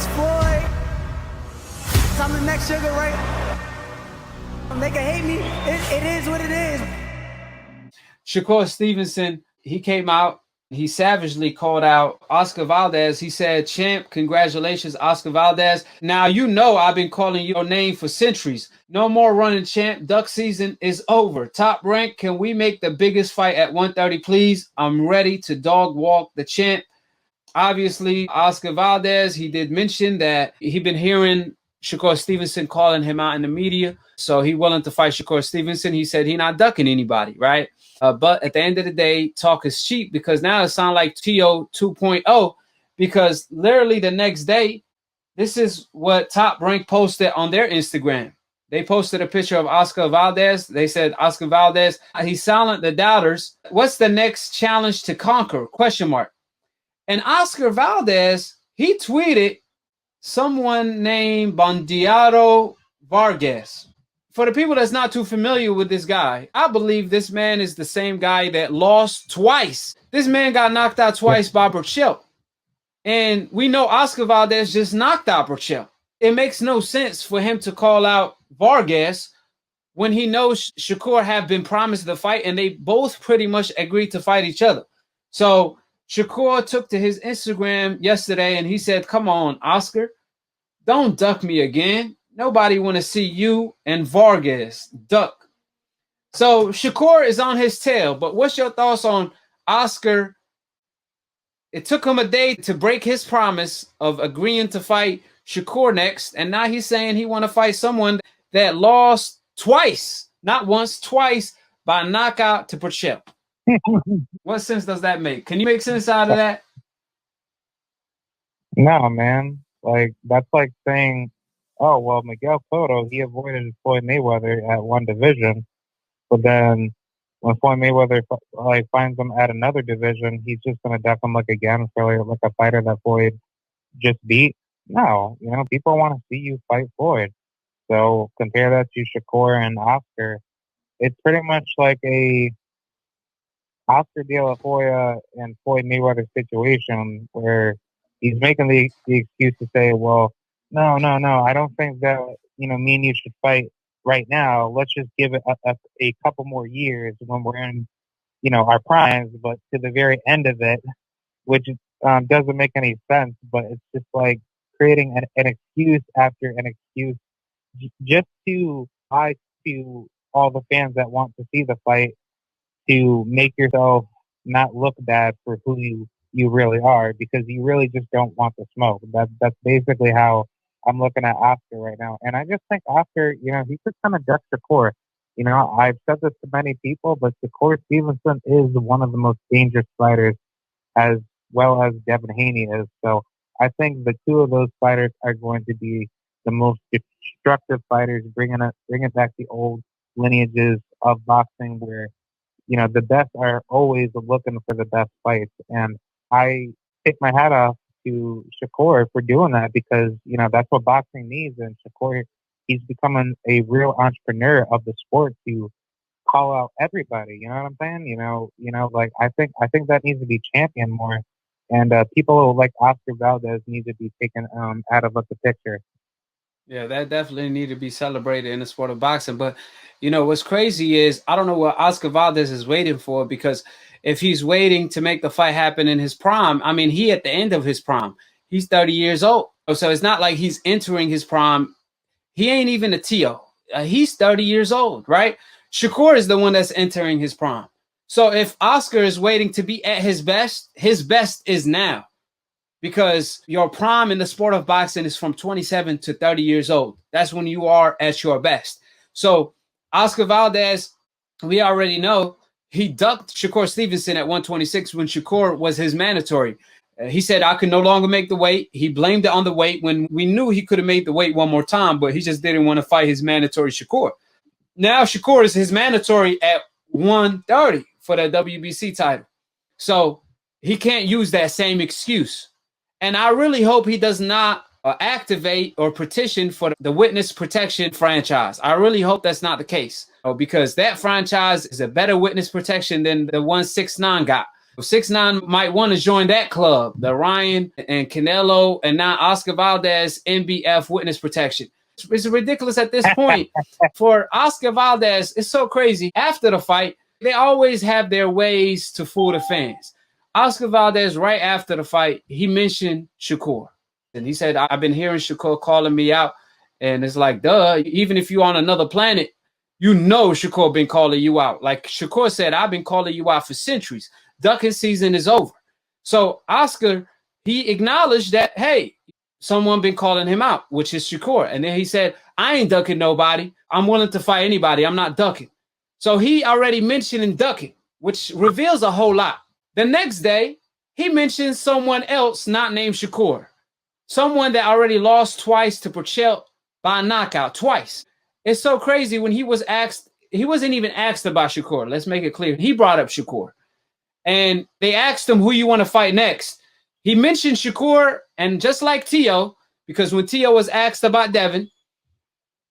next Floyd. I'm the next Sugar Ray. They can hate me. It is what it is. Shakur Stevenson, he came out. He savagely called out Oscar Valdez. He said, "Champ, congratulations, Oscar Valdez. Now, you know I've been calling your name for centuries. No more running, champ. Duck season is over. Top Rank, can we make the biggest fight at 130, please? I'm ready to dog walk the champ." Obviously, Oscar Valdez, he did mention that he'd been hearing Shakur Stevenson calling him out in the media. So he willing to fight Shakur Stevenson. He said he not ducking anybody, right? But at the end of the day, talk is cheap, because now it sounds like TO 2.0, because literally the next day, this is what Top Rank posted on their Instagram. They posted a picture of Oscar Valdez. They said, Oscar Valdez, he's silent the doubters. What's the next challenge to conquer? Question mark. And Oscar Valdez, he tweeted someone named Bandido Vargas. For the people that's not too familiar with this guy, I believe this man is the same guy that lost twice. This man got knocked out twice by Burchell. And we know Oscar Valdez just knocked out Burchell. It makes no sense for him to call out Vargas when he knows Shakur have been promised the fight, and they both pretty much agreed to fight each other. So Shakur took to his Instagram yesterday and he said, "Come on, Oscar, don't duck me again. Nobody want to see you and Vargas duck." So Shakur is on his tail. But what's your thoughts on Oscar? It took him a day to break his promise of agreeing to fight Shakur next, and now he's saying he want to fight someone that lost twice, not once, twice, by knockout to Burchell. What sense does that make? Can you make sense out of that? No, man. Like, that's like saying, oh, well, Miguel Cotto, he avoided Floyd Mayweather at one division, but then when Floyd Mayweather finds him at another division, he's just going to duck him again for like a fighter that Floyd just beat. No, people want to see you fight Floyd. So compare that to Shakur and Oscar. It's pretty much like a Oscar De La Hoya and Floyd Mayweather situation where he's making the excuse to say, well, no, I don't think that, me and you should fight right now. Let's just give it a couple more years when we're in, our primes, but to the very end of it, which doesn't make any sense, but it's just like creating an excuse after an excuse just to lie to all the fans that want to see the fight, to make yourself not look bad for who you really are, because you really just don't want the smoke. That's basically how I'm looking at Oscar right now. And I just think Oscar, he just kind of ducks Shakur. I've said this to many people, but Shakur Stevenson is one of the most dangerous fighters, as well as Devin Haney is. So I think the two of those fighters are going to be the most destructive fighters, bringing back the old lineages of boxing where the best are always looking for the best fights. And I take my hat off to Shakur for doing that, because, that's what boxing needs. And Shakur, he's becoming a real entrepreneur of the sport to call out everybody. You know what I'm saying? Like I think that needs to be championed more. And people like Oscar Valdez need to be taken out of the picture. Yeah, that definitely need to be celebrated in the sport of boxing. But, what's crazy is I don't know what Oscar Valdez is waiting for, because if he's waiting to make the fight happen in his prime, I mean, he at the end of his prime, he's 30 years old. So it's not like he's entering his prime. He ain't even a TO. He's 30 years old, right? Shakur is the one that's entering his prime. So if Oscar is waiting to be at his best is now. Because your prime in the sport of boxing is from 27 to 30 years old. That's when you are at your best. So Oscar Valdez, we already know, he ducked Shakur Stevenson at 126 when Shakur was his mandatory. He said, I could no longer make the weight. He blamed it on the weight when we knew he could have made the weight one more time, but he just didn't want to fight his mandatory Shakur. Now Shakur is his mandatory at 130 for the WBC title. So he can't use that same excuse. And I really hope he does not activate or petition for the witness protection franchise. I really hope that's not the case, because that franchise is a better witness protection than the 169 got. 6ix9ine might want to join that club, the Ryan and Canelo, and now Oscar Valdez, NBF witness protection. It's ridiculous at this point. For Oscar Valdez, it's so crazy. After the fight, they always have their ways to fool the fans. Oscar Valdez, right after the fight, he mentioned Shakur. And he said, I've been hearing Shakur calling me out. And it's like, duh, even if you're on another planet, you know Shakur been calling you out. Like Shakur said, I've been calling you out for centuries. Ducking season is over. So Oscar, he acknowledged that, hey, someone been calling him out, which is Shakur. And then he said, I ain't ducking nobody. I'm willing to fight anybody. I'm not ducking. So he already mentioned ducking, which reveals a whole lot. The next day, he mentioned someone else not named Shakur. Someone that already lost twice to Purcell by a knockout, twice. It's so crazy. When he was asked, he wasn't even asked about Shakur. Let's make it clear. He brought up Shakur. And they asked him, who you want to fight next? He mentioned Shakur, and just like Tio, because when Tio was asked about Devin,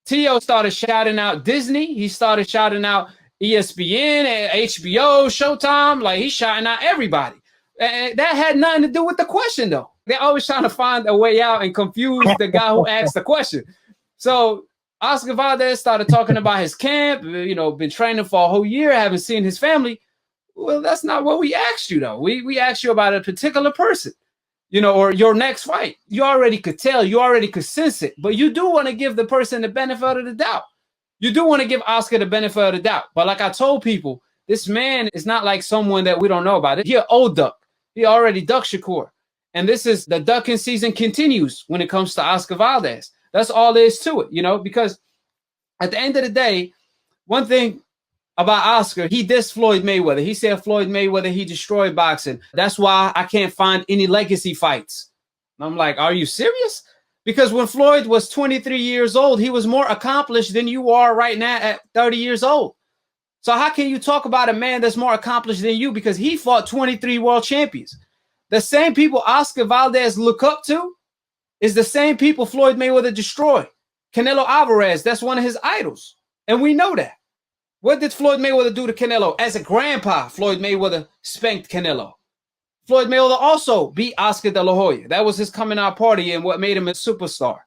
Tio started shouting out Disney. He started shouting out ESPN, HBO, Showtime. Like, he's shouting out everybody. And that had nothing to do with the question, though. They're always trying to find a way out and confuse the guy who asked the question. So Oscar Valdez started talking about his camp, you know, been training for a whole year, haven't seen his family. Well, that's not what we asked you, though. We asked you about a particular person, you know, or your next fight. You already could tell, you already could sense it, but you do want to give the person the benefit of the doubt. You do want to give Oscar the benefit of the doubt. But like I told people, this man is not like someone that we don't know about. He an old duck. He already ducked Shakur. And this is the ducking season continues when it comes to Oscar Valdez. That's all there is to it, you know, because at the end of the day, one thing about Oscar, he dissed Floyd Mayweather. He said Floyd Mayweather, he destroyed boxing. That's why I can't find any legacy fights. And I'm like, are you serious? Because when Floyd was 23 years old, he was more accomplished than you are right now at 30 years old. So how can you talk about a man that's more accomplished than you? Because he fought 23 world champions. The same people Oscar Valdez look up to is the same people Floyd Mayweather destroyed. Canelo Alvarez, that's one of his idols. And we know that. What did Floyd Mayweather do to Canelo? As a grandpa, Floyd Mayweather spanked Canelo. Floyd Mayweather also beat Oscar De La Hoya. That was his coming out party and what made him a superstar.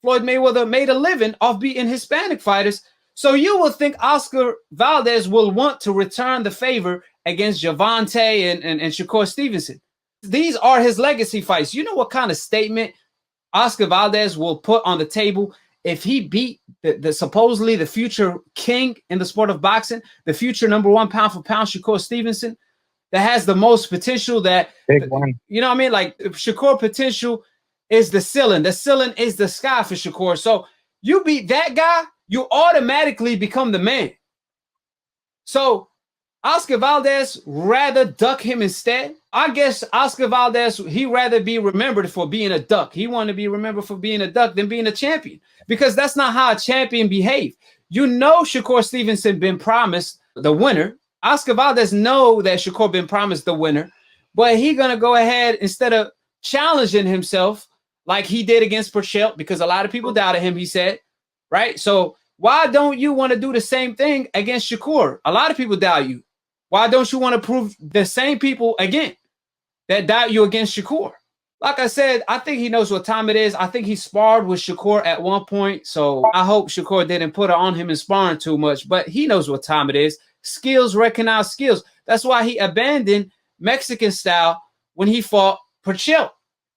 Floyd Mayweather made a living off beating Hispanic fighters. So you will think Oscar Valdez will want to return the favor against Gervonta and Shakur Stevenson. These are his legacy fights. You know what kind of statement Oscar Valdez will put on the table if he beat the supposedly the future king in the sport of boxing, the future #1 pound for pound Shakur Stevenson, that has the most potential, that, Big one. you know what I mean? Like, Shakur potential is the ceiling. The ceiling is the sky for Shakur. So you beat that guy, you automatically become the man. So Oscar Valdez rather duck him instead. I guess Oscar Valdez, he rather be remembered for being a duck. He wanted to be remembered for being a duck than being a champion, because that's not how a champion behave. You know, Shakur Stevenson been promised the winner. Oscar Valdez know that Shakur been promised the winner, but he gonna go ahead instead of challenging himself like he did against Purcell, because a lot of people doubted him, he said, right? So why don't you want to do the same thing against Shakur? A lot of people doubt you. Why don't you want to prove the same people again that doubt you against Shakur? Like I said, I think he knows what time it is. I think he sparred with Shakur at one point, so I hope Shakur didn't put it on him in sparring too much, but he knows what time it is. Skills recognize skills. That's why he abandoned Mexican style when he fought Purcell.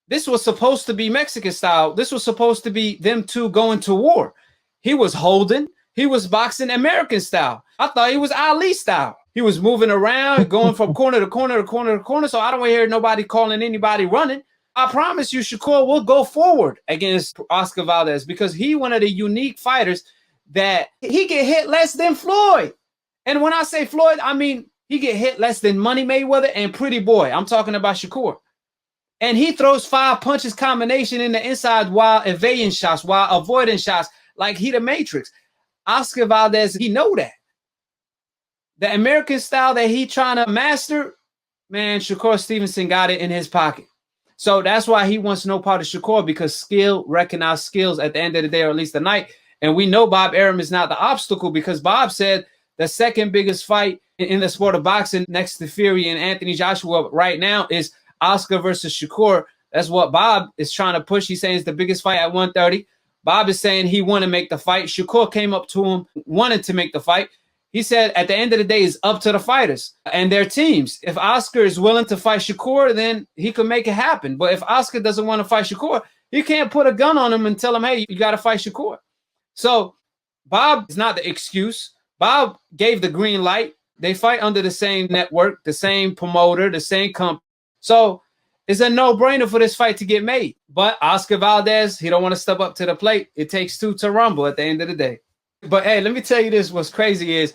This was supposed to be Mexican style. This was supposed to be them two going to war. He was holding. He was boxing American style. I thought he was Ali style. He was moving around, going from corner to corner to corner to corner. So I don't want to hear nobody calling anybody running. I promise you, Shakur will go forward against Oscar Valdez, because he one of the unique fighters that he get hit less than Floyd. And when I say Floyd, I mean he get hit less than Money Mayweather and Pretty Boy. I'm talking about Shakur. And he throws 5 punches combination in the inside while evading shots, while avoiding shots, like he the Matrix. Oscar Valdez, he know that. The American style that he trying to master, man, Shakur Stevenson got it in his pocket. So that's why he wants no part of Shakur, because skill recognize skills at the end of the day, or at least the night. And we know Bob Arum is not the obstacle, because Bob said the second biggest fight in the sport of boxing, next to Fury and Anthony Joshua right now, is Oscar versus Shakur. That's what Bob is trying to push. He's saying it's the biggest fight at 130. Bob is saying he want to make the fight. Shakur came up to him, wanted to make the fight. He said at the end of the day, it's up to the fighters and their teams. If Oscar is willing to fight Shakur, then he can make it happen. But if Oscar doesn't want to fight Shakur, you can't put a gun on him and tell him, hey, you got to fight Shakur. So Bob is not the excuse. Bob gave the green light. They fight under the same network, the same promoter, the same company. So it's a no-brainer for this fight to get made. But Oscar Valdez, he don't want to step up to the plate. It takes two to rumble at the end of the day. But hey, let me tell you this. What's crazy is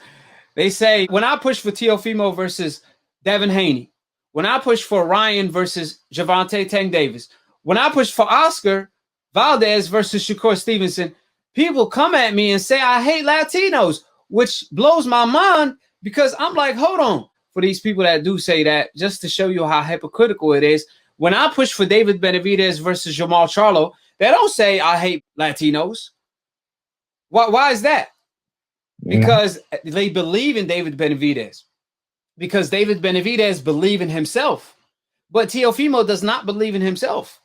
they say when I push for Teofimo versus Devin Haney, when I push for Ryan versus Gervonta Tank Davis, when I push for Oscar Valdez versus Shakur Stevenson, people come at me and say I hate Latinos, which blows my mind because I'm like, hold on. For these people that do say that, just to show you how hypocritical it is, when I push for David Benavidez versus Jamal Charlo, they don't say I hate Latinos. Why is that? Because they believe in David Benavidez. Because David Benavidez believes in himself. But Teofimo does not believe in himself.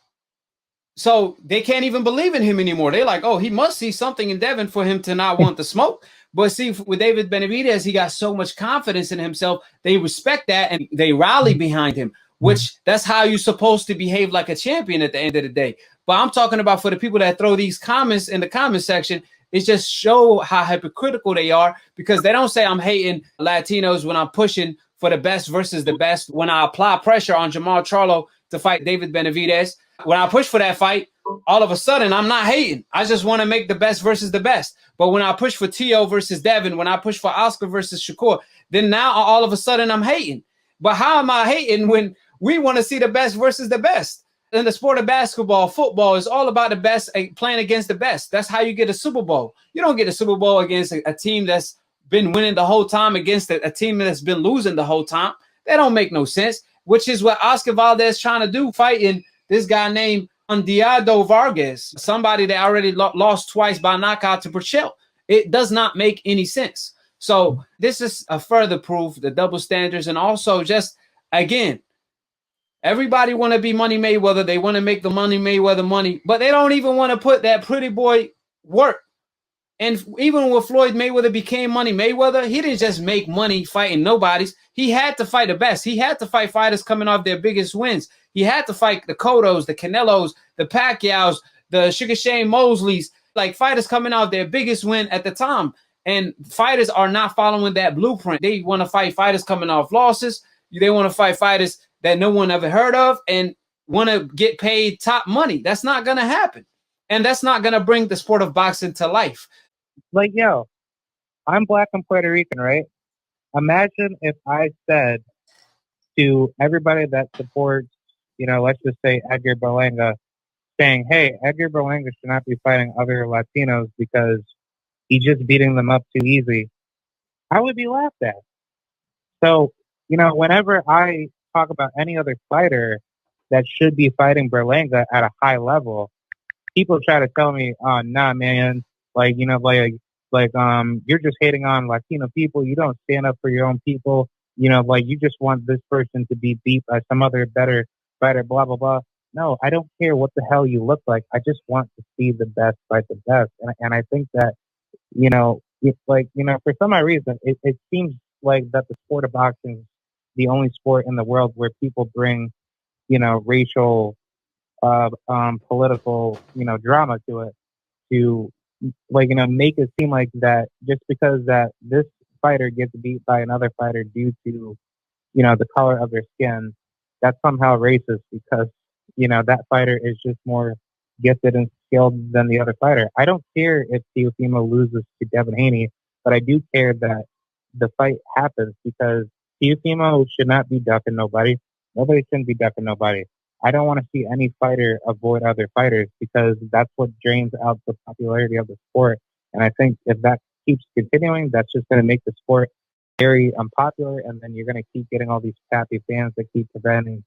So they can't even believe in him anymore. They're like, oh, he must see something in Devin for him to not want the smoke. But see, with David Benavidez, he got so much confidence in himself. They respect that and they rally behind him, which that's how you're supposed to behave like a champion at the end of the day. But I'm talking about for the people that throw these comments in the comment section, it just show how hypocritical they are because they don't say I'm hating Latinos when I'm pushing for the best versus the best. When I apply pressure on Jamal Charlo to fight David Benavidez, when I push for that fight, all of a sudden I'm not hating. I just want to make the best versus the best. But when I push for Teo versus Devin, when I push for Oscar versus Shakur, then now all of a sudden I'm hating. But how am I hating when we want to see the best versus the best? In the sport of basketball, football is all about the best playing against the best. That's how you get a Super Bowl. You don't get a Super Bowl against a team that's been winning the whole time against a team that's been losing the whole time. That don't make no sense, which is what Oscar Valdez trying to do, fighting this guy named Bandido Vargas, somebody that already lost twice by knockout to Burchell. It does not make any sense. So this is a further proof, the double standards, and also just, again, everybody want to be Money Mayweather. They want to make the Money Mayweather money, but they don't even want to put that pretty boy work. And even when Floyd Mayweather became Money Mayweather, he didn't just make money fighting nobodies. He had to fight the best. He had to fight fighters coming off their biggest wins. He had to fight the Cottos, the Canelos, the Pacquiaos, the Sugar Shane Mosleys, like fighters coming off their biggest win at the time. And fighters are not following that blueprint. They want to fight fighters coming off losses. They want to fight fighters that no one ever heard of and want to get paid top money. That's not going to happen. And that's not going to bring the sport of boxing to life. Like, yo, I'm black and Puerto Rican, right? Imagine if I said to everybody that supports, let's just say Edgar Berlanga, saying, hey, Edgar Berlanga should not be fighting other Latinos because he's just beating them up too easy. I would be laughed at. So, whenever I talk about any other fighter that should be fighting Berlanga at a high level, people try to tell me, oh, nah, man, you're just hating on Latino people. You don't stand up for your own people. You just want this person to be beat by some other better fighter, blah, blah, blah. No, I don't care what the hell you look like. I just want to see the best fight the best. And I think that, for some odd reason, it seems like that the sport of boxing is the only sport in the world where people bring, racial, political, drama to it to, make it seem like that just because that this fighter gets beat by another fighter due to, the color of their skin, that's somehow racist because, that fighter is just more gifted and skilled than the other fighter. I don't care if Teofimo loses to Devin Haney, but I do care that the fight happens because Teofimo should not be ducking nobody. Nobody shouldn't be ducking nobody. I don't want to see any fighter avoid other fighters because that's what drains out the popularity of the sport. And I think if that keeps continuing, that's just going to make the sport very unpopular. And then you're going to keep getting all these crappy fans that keep preventing,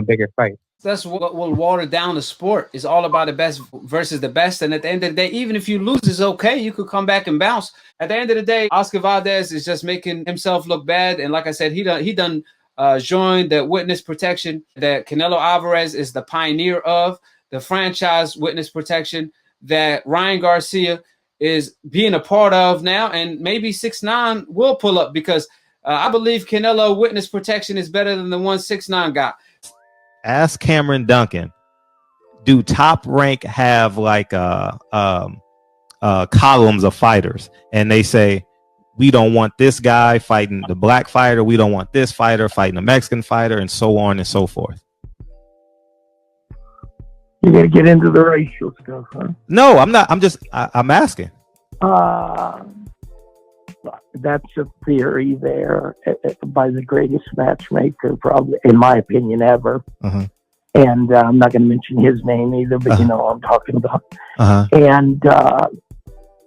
bigger fights. That's what will water down the sport. It's all about the best versus the best. And at the end of the day, even if you lose, it's okay. You could come back and bounce. At the end of the day, Oscar Valdez is just making himself look bad. And like I said, he done joined the witness protection that Canelo Alvarez is the pioneer of, the franchise witness protection that Ryan Garcia is being a part of now. And maybe 6ix9ine will pull up, because I believe Canelo witness protection is better than the one 6ix9ine got. Ask Cameron Duncan, do Top Rank have like columns of fighters? And they say, we don't want this guy fighting the black fighter. We don't want this fighter fighting a Mexican fighter, and so on and so forth. You're going to get into the racial stuff, huh? No, I'm not. I'm asking. That's a theory there by the greatest matchmaker, probably, in my opinion, ever. Uh-huh. And I'm not going to mention his name either, but you know what I'm talking about. Uh-huh. And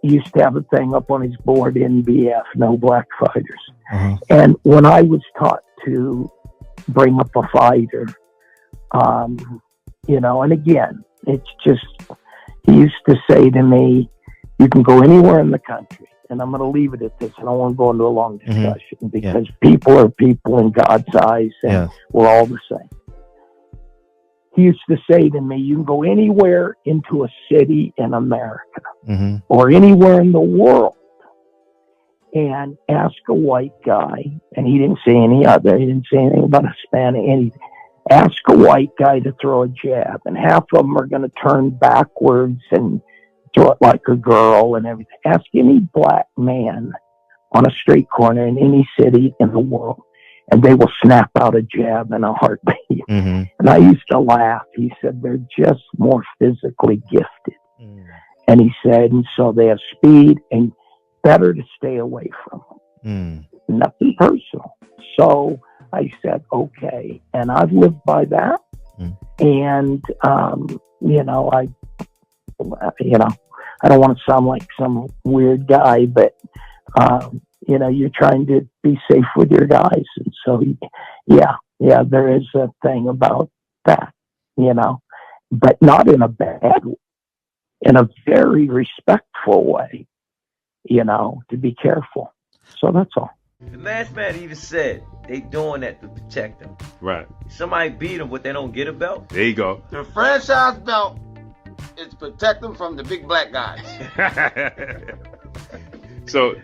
he used to have a thing up on his board, NBF, no black fighters. Uh-huh. And when I was taught to bring up a fighter, you know, and again, it's just, he used to say to me, you can go anywhere in the country. And I'm going to leave it at this. I don't want to go into a long discussion, because people are people in God's eyes, and we're all the same. He used to say to me, you can go anywhere into a city in America or anywhere in the world and ask a white guy, and he didn't say any other, he didn't say anything about Hispanic, anything. Ask a white guy to throw a jab, and half of them are going to turn backwards and throw it like a girl and everything. Ask any black man on a street corner in any city in the world, and they will snap out a jab in a heartbeat. And I used to laugh. He said, they're just more physically gifted. And he said, and so they have speed, and better to stay away from them. Nothing personal. So I said, okay. And I've lived by that. And, you know, I don't want to sound like some weird guy, but, you know, you're trying to be safe with your guys. And so, yeah, there is a thing about that, you know, but not in a bad way, in a very respectful way, you know, to be careful. So that's all. The masked man even said they doing that to protect them. Right. Somebody beat them, but they don't get a belt. There you go. The franchise belt is protect them from the big black guys. So